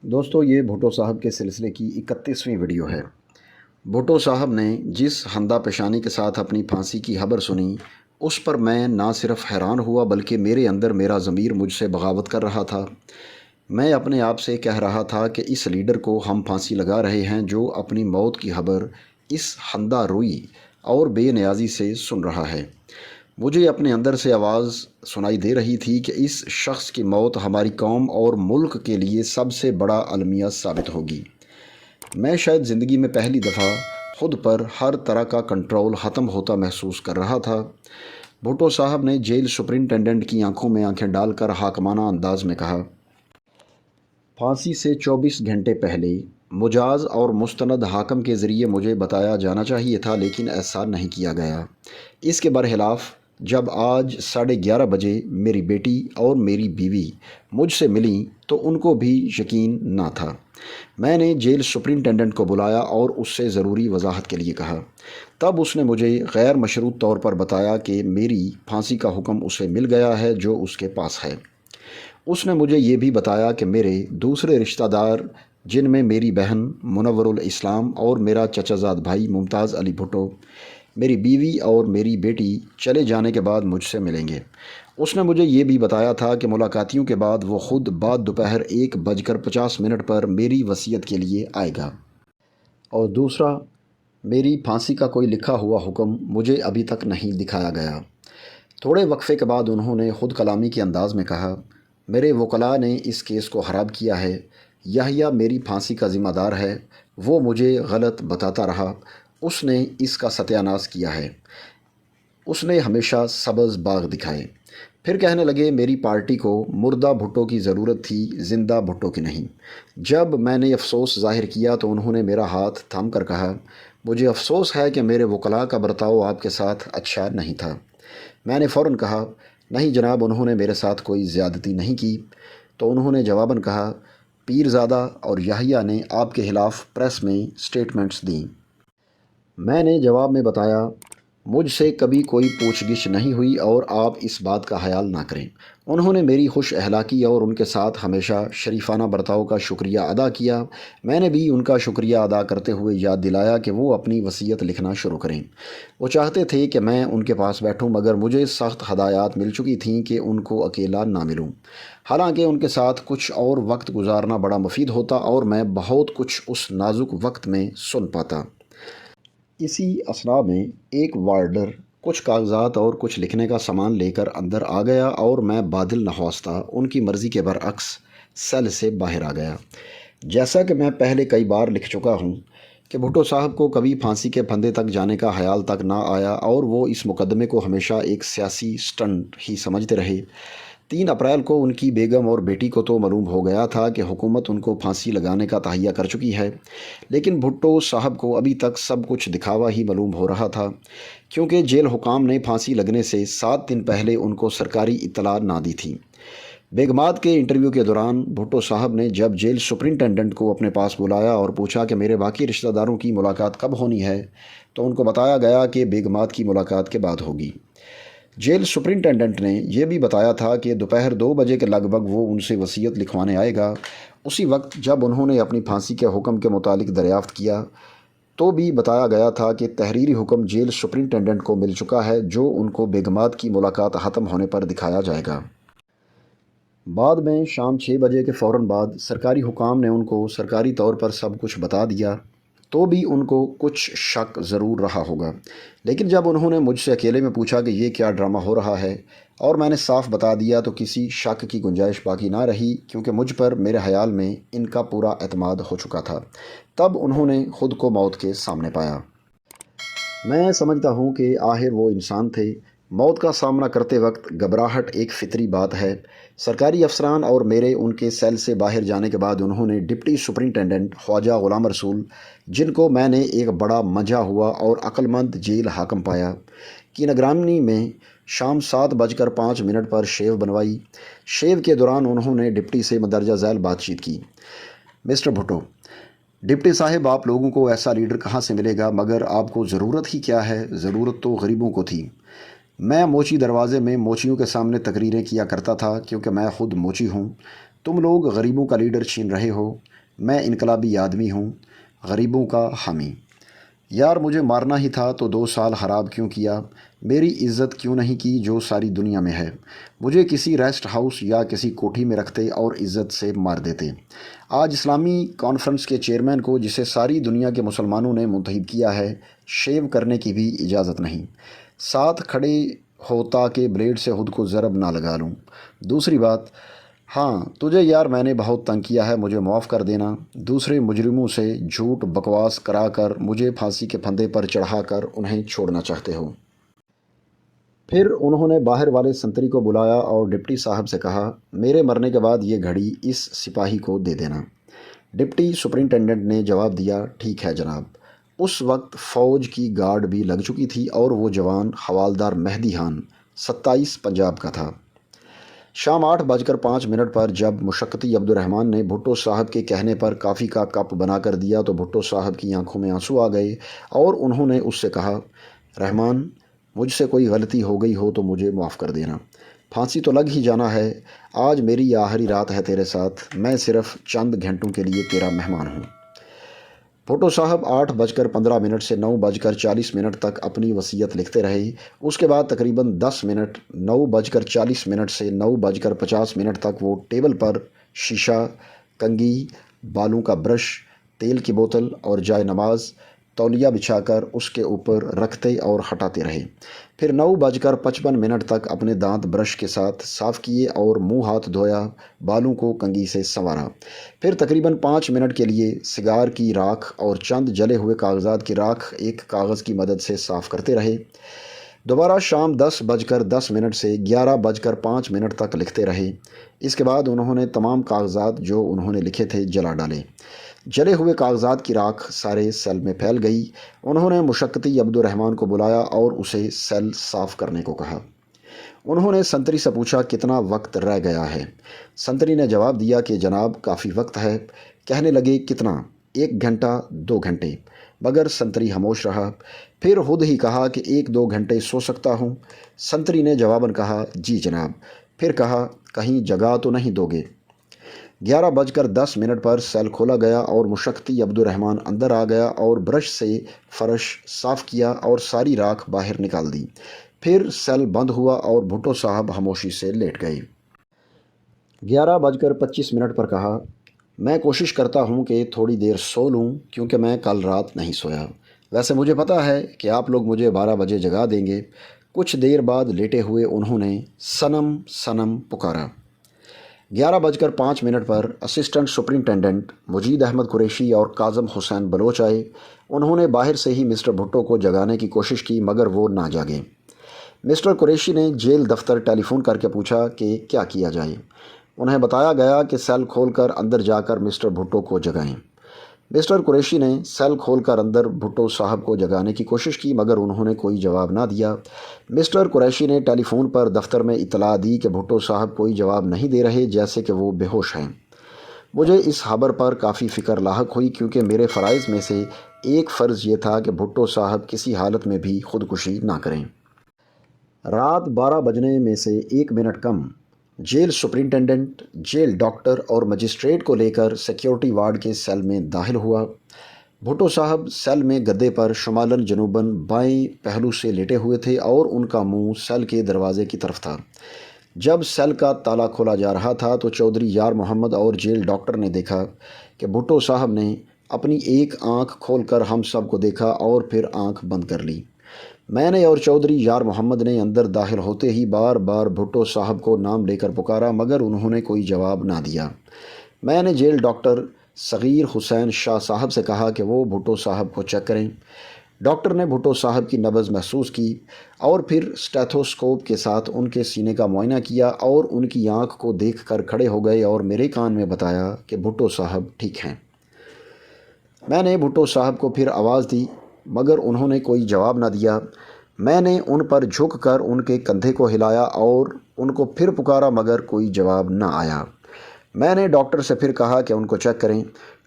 دوستو یہ بھٹو صاحب کے سلسلے کی 31ویں ویڈیو ہے۔ بھٹو صاحب نے جس ہندہ پیشانی کے ساتھ اپنی پھانسی کی خبر سنی اس پر میں نہ صرف حیران ہوا بلکہ میرے اندر میرا ضمیر مجھ سے بغاوت کر رہا تھا۔ میں اپنے آپ سے کہہ رہا تھا کہ اس لیڈر کو ہم پھانسی لگا رہے ہیں جو اپنی موت کی خبر اس ہندہ روئی اور بے نیازی سے سن رہا ہے۔ مجھے اپنے اندر سے آواز سنائی دے رہی تھی کہ اس شخص کی موت ہماری قوم اور ملک کے لیے سب سے بڑا المیہ ثابت ہوگی۔ میں شاید زندگی میں پہلی دفعہ خود پر ہر طرح کا کنٹرول ختم ہوتا محسوس کر رہا تھا۔ بھٹو صاحب نے جیل سپرنٹینڈنٹ کی آنکھوں میں آنکھیں ڈال کر حاکمانہ انداز میں کہا، پھانسی سے 24 گھنٹے پہلے مجاز اور مستند حاکم کے ذریعے مجھے بتایا جانا چاہیے تھا، لیکن ایسا نہیں کیا گیا۔ اس کے برخلاف جب آج 11:30 بجے میری بیٹی اور میری بیوی مجھ سے ملیں تو ان کو بھی یقین نہ تھا۔ میں نے جیل سپرنٹینڈنٹ کو بلایا اور اس سے ضروری وضاحت کے لیے کہا۔ تب اس نے مجھے غیر مشروط طور پر بتایا کہ میری پھانسی کا حکم اسے مل گیا ہے جو اس کے پاس ہے۔ اس نے مجھے یہ بھی بتایا کہ میرے دوسرے رشتہ دار جن میں میری بہن منور الاسلام اور میرا چچا زاد بھائی ممتاز علی بھٹو، میری بیوی اور میری بیٹی چلے جانے کے بعد مجھ سے ملیں گے۔ اس نے مجھے یہ بھی بتایا تھا کہ ملاقاتیوں کے بعد وہ خود بعد دوپہر 1:50 پر میری وصیت کے لیے آئے گا۔ اور دوسرا، میری پھانسی کا کوئی لکھا ہوا حکم مجھے ابھی تک نہیں دکھایا گیا۔ تھوڑے وقفے کے بعد انہوں نے خود کلامی کے انداز میں کہا، میرے وکلاء نے اس کیس کو خراب کیا ہے۔ یحییٰ میری پھانسی کا ذمہ دار ہے۔ وہ مجھے غلط بتاتا رہا۔ اس نے اس کا ستیہ ناش کیا ہے۔ اس نے ہمیشہ سبز باغ دکھائے۔ پھر کہنے لگے، میری پارٹی کو مردہ بھٹو کی ضرورت تھی، زندہ بھٹو کی نہیں۔ جب میں نے افسوس ظاہر کیا تو انہوں نے میرا ہاتھ تھام کر کہا، مجھے افسوس ہے کہ میرے وکلاء کا برتاؤ آپ کے ساتھ اچھا نہیں تھا۔ میں نے فوراً کہا، نہیں جناب، انہوں نے میرے ساتھ کوئی زیادتی نہیں کی۔ تو انہوں نے جواباً کہا، پیرزادہ اور یحییٰ نے آپ کے خلاف پریس میں سٹیٹمنٹس دیں۔ میں نے جواب میں بتایا، مجھ سے کبھی کوئی پوچھ گچھ نہیں ہوئی اور آپ اس بات کا خیال نہ کریں۔ انہوں نے میری خوش اخلاقی اور ان کے ساتھ ہمیشہ شریفانہ برتاؤ کا شکریہ ادا کیا۔ میں نے بھی ان کا شکریہ ادا کرتے ہوئے یاد دلایا کہ وہ اپنی وصیت لکھنا شروع کریں۔ وہ چاہتے تھے کہ میں ان کے پاس بیٹھوں، مگر مجھے سخت ہدایات مل چکی تھیں کہ ان کو اکیلا نہ ملوں۔ حالانکہ ان کے ساتھ کچھ اور وقت گزارنا بڑا مفید ہوتا اور میں بہت کچھ اس نازک وقت میں سن پاتا۔ اسی اثناء میں ایک وارڈر کچھ کاغذات اور کچھ لکھنے کا سامان لے کر اندر آ گیا اور میں بادل نخواستہ ان کی مرضی کے برعکس سیل سے باہر آ گیا۔ جیسا کہ میں پہلے کئی بار لکھ چکا ہوں کہ بھٹو صاحب کو کبھی پھانسی کے پھندے تک جانے کا خیال تک نہ آیا اور وہ اس مقدمے کو ہمیشہ ایک سیاسی سٹنٹ ہی سمجھتے رہے۔ 3 اپریل کو ان کی بیگم اور بیٹی کو تو معلوم ہو گیا تھا کہ حکومت ان کو پھانسی لگانے کا تہیہ کر چکی ہے، لیکن بھٹو صاحب کو ابھی تک سب کچھ دکھاوا ہی معلوم ہو رہا تھا، کیونکہ جیل حکام نے پھانسی لگنے سے 7 دن پہلے ان کو سرکاری اطلاع نہ دی تھی۔ بیگمات کے انٹرویو کے دوران بھٹو صاحب نے جب جیل سپرنٹینڈنٹ کو اپنے پاس بلایا اور پوچھا کہ میرے باقی رشتہ داروں کی ملاقات کب ہونی ہے، تو ان کو بتایا گیا کہ بیگمات کی ملاقات کے بعد ہوگی۔ جیل سپرنٹینڈنٹ نے یہ بھی بتایا تھا کہ دوپہر 2 بجے کے لگ بھگ وہ ان سے وصیت لکھوانے آئے گا۔ اسی وقت جب انہوں نے اپنی پھانسی کے حکم کے متعلق دریافت کیا تو بھی بتایا گیا تھا کہ تحریری حکم جیل سپرنٹینڈنٹ کو مل چکا ہے، جو ان کو بیگمات کی ملاقات ختم ہونے پر دکھایا جائے گا۔ بعد میں شام 6 بجے کے فوراً بعد سرکاری حکام نے ان کو سرکاری طور پر سب کچھ بتا دیا، تو بھی ان کو کچھ شک ضرور رہا ہوگا۔ لیکن جب انہوں نے مجھ سے اکیلے میں پوچھا کہ یہ کیا ڈرامہ ہو رہا ہے اور میں نے صاف بتا دیا تو کسی شک کی گنجائش باقی نہ رہی، کیونکہ مجھ پر میرے خیال میں ان کا پورا اعتماد ہو چکا تھا۔ تب انہوں نے خود کو موت کے سامنے پایا۔ میں سمجھتا ہوں کہ آخر وہ انسان تھے۔ موت کا سامنا کرتے وقت گھبراہٹ ایک فطری بات ہے۔ سرکاری افسران اور میرے ان کے سیل سے باہر جانے کے بعد انہوں نے ڈپٹی سپرنٹینڈنٹ خواجہ غلام رسول، جن کو میں نے ایک بڑا منجھا ہوا اور عقل مند جیل حاکم پایا، کی نگرانی میں شام 7:05 پر شیو بنوائی۔ شیو کے دوران انہوں نے ڈپٹی سے مندرجہ ذیل بات چیت کی۔ مسٹر بھٹو، ڈپٹی صاحب، آپ لوگوں کو ایسا لیڈر کہاں سے ملے گا، مگر آپ کو ضرورت ہی کیا ہے؟ ضرورت تو غریبوں کو تھی۔ میں موچی دروازے میں موچیوں کے سامنے تقریریں کیا کرتا تھا، کیونکہ میں خود موچی ہوں، تم لوگ غریبوں کا لیڈر چھین رہے ہو، میں انقلابی آدمی ہوں، غریبوں کا حامی۔ یار مجھے مارنا ہی تھا تو 2 سال خراب کیوں کیا؟ میری عزت کیوں نہیں کی جو ساری دنیا میں ہے؟ مجھے کسی ریسٹ ہاؤس یا کسی کوٹھی میں رکھتے اور عزت سے مار دیتے۔ آج اسلامی کانفرنس کے چیئرمین کو، جسے ساری دنیا کے مسلمانوں نے منتخب کیا ہے، شیو کرنے کی بھی اجازت نہیں۔ ساتھ کھڑے ہو تاکہ بلیڈ سے خود کو ضرب نہ لگا لوں۔ دوسری بات، ہاں تجھے یار میں نے بہت تنگ کیا ہے، مجھے معاف کر دینا۔ دوسرے مجرموں سے جھوٹ بکواس کرا کر مجھے پھانسی کے پھندے پر چڑھا کر انہیں چھوڑنا چاہتے ہو۔ پھر انہوں نے باہر والے سنتری کو بلایا اور ڈپٹی صاحب سے کہا، میرے مرنے کے بعد یہ گھڑی اس سپاہی کو دے دینا۔ ڈپٹی سپرنٹینڈنٹ نے جواب دیا، ٹھیک ہے جناب۔ اس وقت فوج کی گارڈ بھی لگ چکی تھی اور وہ جوان حوالدار مہدی خان 27 پنجاب کا تھا۔ شام 8:05 پر جب مشقتی عبد الرحمن نے بھٹو صاحب کے کہنے پر کافی کا کپ بنا کر دیا تو بھٹو صاحب کی آنکھوں میں آنسو آ گئے اور انہوں نے اس سے کہا، رحمان مجھ سے کوئی غلطی ہو گئی ہو تو مجھے معاف کر دینا۔ پھانسی تو لگ ہی جانا ہے۔ آج میری آخری رات ہے تیرے ساتھ، میں صرف چند گھنٹوں کے لیے تیرا مہمان ہوں۔ بھٹو صاحب 8:15 سے 9:40 تک اپنی وصیت لکھتے رہے۔ اس کے بعد تقریباً 10 منٹ 9:40 سے 9:50 تک وہ ٹیبل پر شیشہ، کنگھی، بالوں کا برش، تیل کی بوتل اور جائے نماز تولیہ بچھا کر اس کے اوپر رکھتے اور ہٹاتے رہے۔ پھر 9:55 تک اپنے دانت برش کے ساتھ صاف کیے اور منہ ہاتھ دھویا، بالوں کو کنگھی سے سنوارا۔ پھر تقریباً 5 منٹ کے لیے سگار کی راکھ اور چند جلے ہوئے کاغذات کی راکھ ایک کاغذ کی مدد سے صاف کرتے رہے۔ دوبارہ شام 10:10 سے 11:05 تک لکھتے رہے۔ اس کے بعد انہوں نے تمام کاغذات جو انہوں نے لکھے تھے جلا ڈالے۔ جلے ہوئے کاغذات کی راکھ سارے سیل میں پھیل گئی۔ انہوں نے مشقتی عبد الرحمن کو بلایا اور اسے سیل صاف کرنے کو کہا۔ انہوں نے سنتری سے پوچھا، کتنا وقت رہ گیا ہے؟ سنتری نے جواب دیا کہ جناب کافی وقت ہے۔ کہنے لگے، کتنا؟ 1 گھنٹہ 2 گھنٹے؟ مگر سنتری خاموش رہا۔ پھر خود ہی کہا کہ 1-2 گھنٹے سو سکتا ہوں۔ سنتری نے جواباً کہا، جی جناب۔ پھر کہا، کہیں جگا تو نہیں دو گے؟ 11:10 پر سیل کھولا گیا اور مشقتی عبد الرحمن اندر آ گیا اور برش سے فرش صاف کیا اور ساری راکھ باہر نکال دی۔ پھر سیل بند ہوا اور بھٹو صاحب خاموشی سے لیٹ گئے۔ 11:25 پر کہا، میں کوشش کرتا ہوں کہ تھوڑی دیر سو لوں کیونکہ میں کل رات نہیں سویا۔ ویسے مجھے پتا ہے کہ آپ لوگ مجھے 12 بجے جگا دیں گے۔ کچھ دیر بعد لیٹے ہوئے انہوں نے صنم صنم پکارا۔ 11:05 پر اسسٹنٹ سپرنٹینڈنٹ مجید احمد قریشی اور کاظم حسین بلوچ آئے۔ انہوں نے باہر سے ہی مسٹر بھٹو کو جگانے کی کوشش کی مگر وہ نہ جاگے۔ مسٹر قریشی نے جیل دفتر ٹیلی فون کر کے پوچھا کہ کیا کیا جائے۔ انہیں بتایا گیا کہ سیل کھول کر اندر جا کر مسٹر بھٹو کو جگائیں۔ مسٹر قریشی نے سیل کھول کر اندر بھٹو صاحب کو جگانے کی کوشش کی مگر انہوں نے کوئی جواب نہ دیا۔ مسٹر قریشی نے ٹیلی فون پر دفتر میں اطلاع دی کہ بھٹو صاحب کوئی جواب نہیں دے رہے، جیسے کہ وہ بے ہوش ہیں۔ مجھے اس خبر پر کافی فکر لاحق ہوئی کیونکہ میرے فرائض میں سے ایک فرض یہ تھا کہ بھٹو صاحب کسی حالت میں بھی خودکشی نہ کریں۔ رات 12 بجنے میں سے 1 منٹ کم جیل سپرنٹینڈنٹ، جیل ڈاکٹر اور مجسٹریٹ کو لے کر سیکیورٹی وارڈ کے سیل میں داخل ہوا۔ بھٹو صاحب سیل میں گدے پر شمالاً جنوباً بائیں پہلو سے لیٹے ہوئے تھے اور ان کا منہ سیل کے دروازے کی طرف تھا۔ جب سیل کا تالا کھولا جا رہا تھا تو چودھری یار محمد اور جیل ڈاکٹر نے دیکھا کہ بھٹو صاحب نے اپنی ایک آنکھ کھول کر ہم سب کو دیکھا اور پھر آنکھ بند کر لی۔ میں نے اور چودھری یار محمد نے اندر داخل ہوتے ہی بار بار بھٹو صاحب کو نام لے کر پکارا مگر انہوں نے کوئی جواب نہ دیا۔ میں نے جیل ڈاکٹر صغیر حسین شاہ صاحب سے کہا کہ وہ بھٹو صاحب کو چیک کریں۔ ڈاکٹر نے بھٹو صاحب کی نبض محسوس کی اور پھر اسٹیتھوسکوپ کے ساتھ ان کے سینے کا معائنہ کیا اور ان کی آنکھ کو دیکھ کر کھڑے ہو گئے اور میرے کان میں بتایا کہ بھٹو صاحب ٹھیک ہیں۔ میں نے بھٹو صاحب کو پھر آواز دی مگر انہوں نے کوئی جواب نہ دیا۔ میں نے ان پر جھک کر ان کے کندھے کو ہلایا اور ان کو پھر پکارا مگر کوئی جواب نہ آیا۔ میں نے ڈاکٹر سے پھر کہا کہ ان کو چیک کریں۔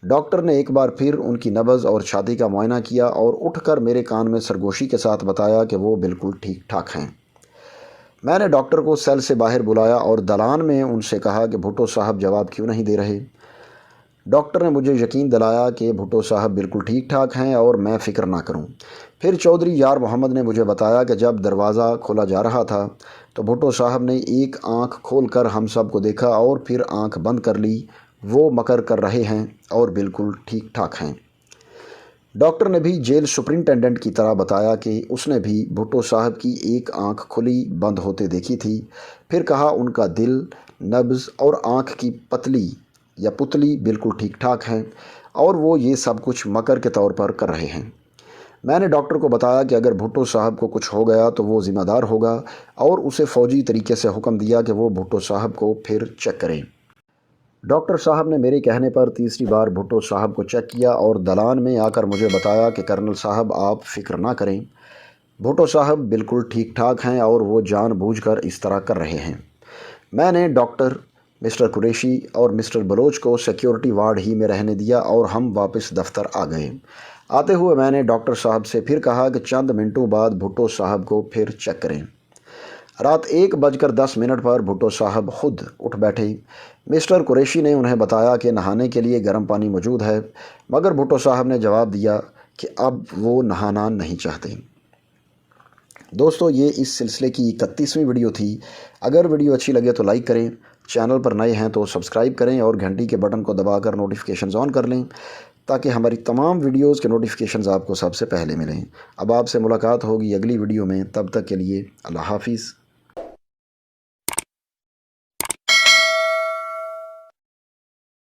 ڈاکٹر نے ایک بار پھر ان کی نبض اور چھاتی کا معائنہ کیا اور اٹھ کر میرے کان میں سرگوشی کے ساتھ بتایا کہ وہ بالکل ٹھیک ٹھاک ہیں۔ میں نے ڈاکٹر کو سیل سے باہر بلایا اور دلان میں ان سے کہا کہ بھٹو صاحب جواب کیوں نہیں دے رہے۔ ڈاکٹر نے مجھے یقین دلایا کہ بھٹو صاحب بالکل ٹھیک ٹھاک ہیں اور میں فکر نہ کروں۔ پھر چودھری یار محمد نے مجھے بتایا کہ جب دروازہ کھولا جا رہا تھا تو بھٹو صاحب نے ایک آنکھ کھول کر ہم سب کو دیکھا اور پھر آنکھ بند کر لی۔ وہ مکر کر رہے ہیں اور بالکل ٹھیک ٹھاک ہیں۔ ڈاکٹر نے بھی جیل سپرنٹینڈنٹ کی طرح بتایا کہ اس نے بھی بھٹو صاحب کی ایک آنکھ کھلی بند ہوتے دیکھی تھی۔ پھر کہا ان کا دل، نبض اور آنکھ کی پتلی بالکل ٹھیک ٹھاک ہیں اور وہ یہ سب کچھ مکر کے طور پر کر رہے ہیں۔ میں نے ڈاکٹر کو بتایا کہ اگر بھٹو صاحب کو کچھ ہو گیا تو وہ ذمہ دار ہوگا اور اسے فوجی طریقے سے حکم دیا کہ وہ بھٹو صاحب کو پھر چیک کریں۔ ڈاکٹر صاحب نے میرے کہنے پر تیسری بار بھٹو صاحب کو چیک کیا اور دلان میں آ کر مجھے بتایا کہ کرنل صاحب آپ فکر نہ کریں، بھٹو صاحب بالکل ٹھیک ٹھاک ہیں اور وہ جان بوجھ کر اس طرح کر رہے ہیں۔ میں نے ڈاکٹر، مسٹر قریشی اور مسٹر بلوچ کو سیکیورٹی وارڈ ہی میں رہنے دیا اور ہم واپس دفتر آ گئے۔ آتے ہوئے میں نے ڈاکٹر صاحب سے پھر کہا کہ چند منٹوں بعد بھٹو صاحب کو پھر چیک کریں۔ رات 1:10 پر بھٹو صاحب خود اٹھ بیٹھے۔ مسٹر قریشی نے انہیں بتایا کہ نہانے کے لیے گرم پانی موجود ہے، مگر بھٹو صاحب نے جواب دیا کہ اب وہ نہانا نہیں چاہتے۔ دوستو، یہ اس سلسلے کی 31ویں ویڈیو تھی۔ اگر ویڈیو اچھی لگے تو لائک کریں، چینل پر نئے ہیں تو سبسکرائب کریں اور گھنٹی کے بٹن کو دبا کر نوٹیفیکیشنز آن کر لیں تاکہ ہماری تمام ویڈیوز کے نوٹیفیکیشنز آپ کو سب سے پہلے ملیں۔ اب آپ سے ملاقات ہوگی اگلی ویڈیو میں، تب تک کے لیے اللہ حافظ۔